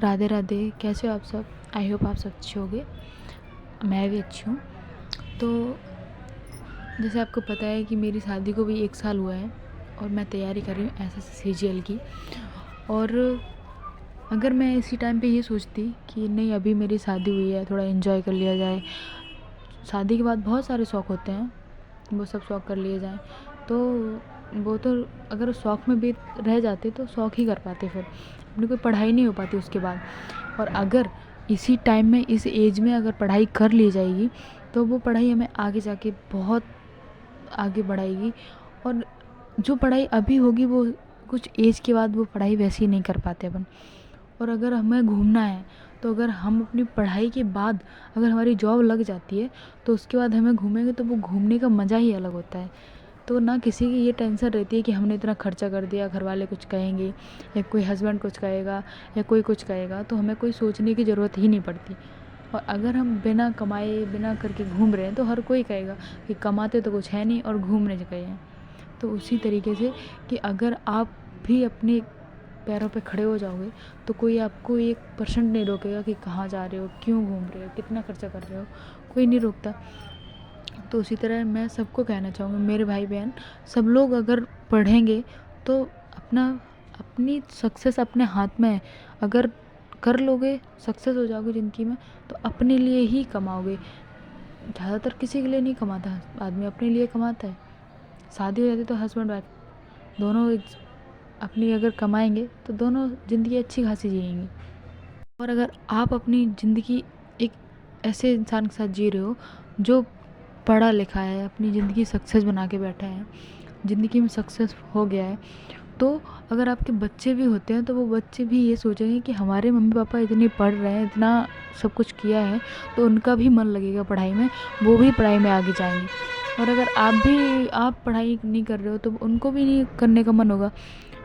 राधे राधे। कैसे हो आप सब? आई होप आप सब अच्छे होंगे। मैं भी अच्छी हूँ। तो जैसे आपको पता है कि मेरी शादी को भी 1 साल हुआ है और मैं तैयारी कर रही हूँ SSC CGL की। और अगर मैं इसी टाइम पे ये सोचती कि नहीं, अभी मेरी शादी हुई है, थोड़ा एंजॉय कर लिया जाए, शादी के बाद बहुत सारे शौक़ होते हैं, वो सब शौक़ कर लिए जाएँ, तो वो तो अगर शौक़ में भी रह जाते तो शौक़ ही कर पाते, फिर अपनी कोई पढ़ाई नहीं हो पाती उसके बाद। और अगर इसी टाइम में, इस एज में अगर पढ़ाई कर ली जाएगी तो वो पढ़ाई हमें आगे जाके बहुत आगे बढ़ाएगी। और जो पढ़ाई अभी होगी वो कुछ एज के बाद वो पढ़ाई वैसी नहीं कर पाते अपन। और अगर हमें घूमना है तो अगर हम अपनी पढ़ाई के बाद अगर हमारी जॉब लग जाती है तो उसके बाद हमें घूमेंगे तो वो घूमने का मज़ा ही अलग होता है। तो ना किसी की ये टेंशन रहती है कि हमने इतना खर्चा कर दिया, घर वाले कुछ कहेंगे या कोई हस्बैंड कुछ कहेगा या कोई कुछ कहेगा, तो हमें कोई सोचने की ज़रूरत ही नहीं पड़ती। और अगर हम बिना कमाए बिना करके घूम रहे हैं तो हर कोई कहेगा कि कमाते तो कुछ है नहीं और घूमने गए हैं। तो उसी तरीके से कि अगर आप भी अपने पैरों पे खड़े हो जाओगे तो कोई आपको 1% नहीं रोकेगा कि कहाँ जा रहे हो, क्यों घूम रहे हो, कितना खर्चा कर रहे हो, कोई नहीं रोकता। तो उसी तरह मैं सबको कहना चाहूँगी, मेरे भाई बहन सब लोग अगर पढ़ेंगे तो अपनी सक्सेस अपने हाथ में है। अगर कर लोगे, सक्सेस हो जाओगे ज़िंदगी में, तो अपने लिए ही कमाओगे। ज़्यादातर किसी के लिए नहीं कमाता आदमी, अपने लिए कमाता है। शादी हो जाती तो हस्बैंड वाइफ दोनों अपनी अगर कमाएंगे तो दोनों ज़िंदगी अच्छी खासी जिएंगे। और अगर आप अपनी ज़िंदगी एक ऐसे इंसान के साथ जी रहे हो जो पढ़ा लिखा है, अपनी ज़िंदगी सक्सेस बना के बैठा है, ज़िंदगी में सक्सेस हो गया है, तो अगर आपके बच्चे भी होते हैं तो वो बच्चे भी ये सोचेंगे कि हमारे मम्मी पापा इतने पढ़ रहे हैं, इतना सब कुछ किया है, तो उनका भी मन लगेगा पढ़ाई में, वो भी पढ़ाई में आगे जाएंगे। और अगर आप पढ़ाई नहीं कर रहे हो तो उनको भी नहीं करने का मन होगा।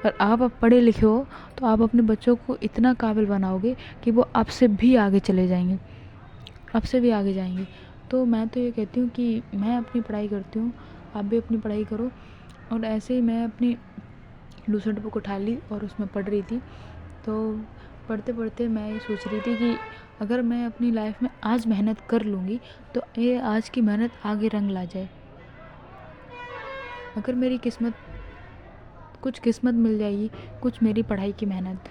और आप पढ़े लिखे हो तो आप अपने बच्चों को इतना काबिल बनाओगे कि वो आपसे भी आगे चले जाएंगे, आपसे भी आगे जाएंगे। तो मैं तो ये कहती हूँ कि मैं अपनी पढ़ाई करती हूँ, आप भी अपनी पढ़ाई करो। और ऐसे ही मैं अपनी लूसेंट बुक उठा ली और उसमें पढ़ रही थी। तो पढ़ते पढ़ते मैं ये सोच रही थी कि अगर मैं अपनी लाइफ में आज मेहनत कर लूँगी तो ये आज की मेहनत आगे रंग ला जाए। अगर मेरी कुछ किस्मत मिल जाएगी, कुछ मेरी पढ़ाई की मेहनत,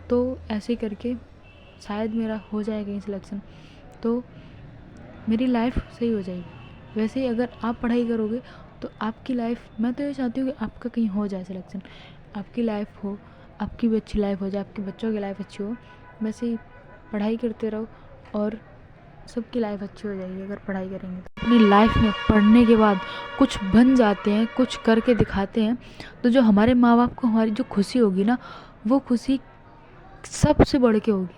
तो ऐसे करके शायद मेरा हो जाए कहीं सिलेक्शन, तो मेरी लाइफ सही हो जाएगी। वैसे ही अगर आप पढ़ाई करोगे तो आपकी लाइफ, मैं तो ये चाहती हूँ कि आपका कहीं हो जाए सिलेक्शन, आपकी लाइफ हो, आपकी भी अच्छी लाइफ हो जाए, आपके बच्चों की लाइफ अच्छी हो। वैसे ही पढ़ाई करते रहो और सबकी लाइफ अच्छी हो जाएगी अगर पढ़ाई करेंगे तो। अपनी लाइफ में पढ़ने के बाद कुछ बन जाते हैं, कुछ करके दिखाते हैं, तो जो हमारे माँ बाप को हमारी जो खुशी होगी ना, वो खुशी सबसे बढ़ के होगी,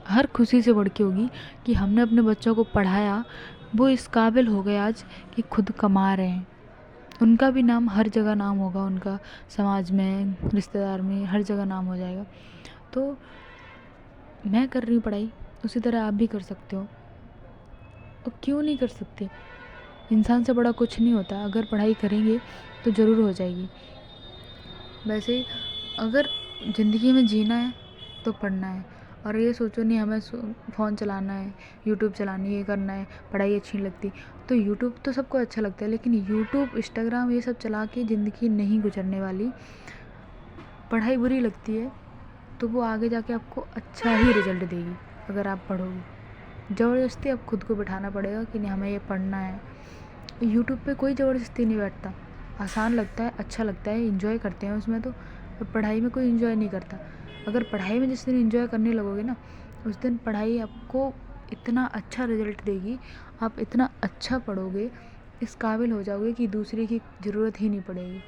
हर खुशी से बढ़ के होगी कि हमने अपने बच्चों को पढ़ाया, वो इस काबिल हो गए आज कि खुद कमा रहे हैं। उनका भी नाम हर जगह नाम होगा, उनका समाज में, रिश्तेदार में, हर जगह नाम हो जाएगा। तो मैं कर रही हूँ पढ़ाई, उसी तरह आप भी कर सकते हो। और क्यों नहीं कर सकते? इंसान से बड़ा कुछ नहीं होता, अगर पढ़ाई करेंगे तो ज़रूर हो जाएगी। वैसे अगर ज़िंदगी में जीना है तो पढ़ना है। और ये सोचो नहीं हमें फ़ोन चलाना है, यूट्यूब चलानी है, ये करना है, पढ़ाई अच्छी नहीं लगती। तो यूट्यूब तो सबको अच्छा लगता है, लेकिन यूट्यूब, इंस्टाग्राम ये सब चला के ज़िंदगी नहीं गुजरने वाली। पढ़ाई बुरी लगती है तो वो आगे जाके आपको अच्छा ही रिजल्ट देगी अगर आप पढ़ोगे। ज़बरदस्ती आप खुद को बिठाना पड़ेगा कि नहीं हमें ये पढ़ना है। यूट्यूब पे कोई ज़बरदस्ती नहीं बैठता, आसान लगता है, अच्छा लगता है, एंजॉय करते हैं उसमें। तो पढ़ाई में कोई एंजॉय नहीं करता। अगर पढ़ाई में जिस दिन एंजॉय करने लगोगे ना, उस दिन पढ़ाई आपको इतना अच्छा रिजल्ट देगी, आप इतना अच्छा पढ़ोगे, इस काबिल हो जाओगे कि दूसरे की ज़रूरत ही नहीं पड़ेगी।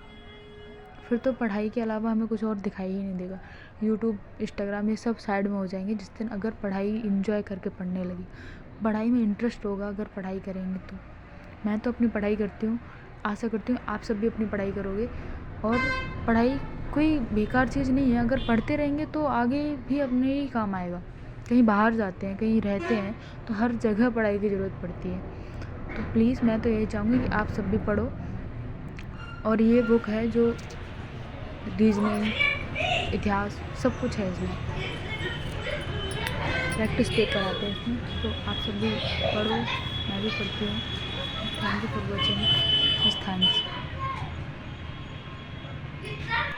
फिर तो पढ़ाई के अलावा हमें कुछ और दिखाई ही नहीं देगा। यूट्यूब, इंस्टाग्राम ये सब साइड में हो जाएंगे जिस दिन अगर पढ़ाई एंजॉय करके पढ़ने लगी। पढ़ाई में इंटरेस्ट होगा अगर पढ़ाई करेंगे तो। मैं तो अपनी पढ़ाई करती हूँ, आशा करती हूँ आप सब भी अपनी पढ़ाई करोगे। और पढ़ाई कोई बेकार चीज़ नहीं है, अगर पढ़ते रहेंगे तो आगे भी अपने ही काम आएगा। कहीं बाहर जाते हैं, कहीं रहते हैं, तो हर जगह पढ़ाई की ज़रूरत पड़ती है। तो प्लीज़ मैं तो यही चाहूँगी कि आप सब भी पढ़ो। और ये बुक है जो रीजनिंग, इतिहास, सब कुछ है इसमें। प्रैक्टिस पेपर आते हैं इसमें, तो आप सब भी पढ़ो, मैं भी पढ़ती हूँ। Thank you for watching. Thanks.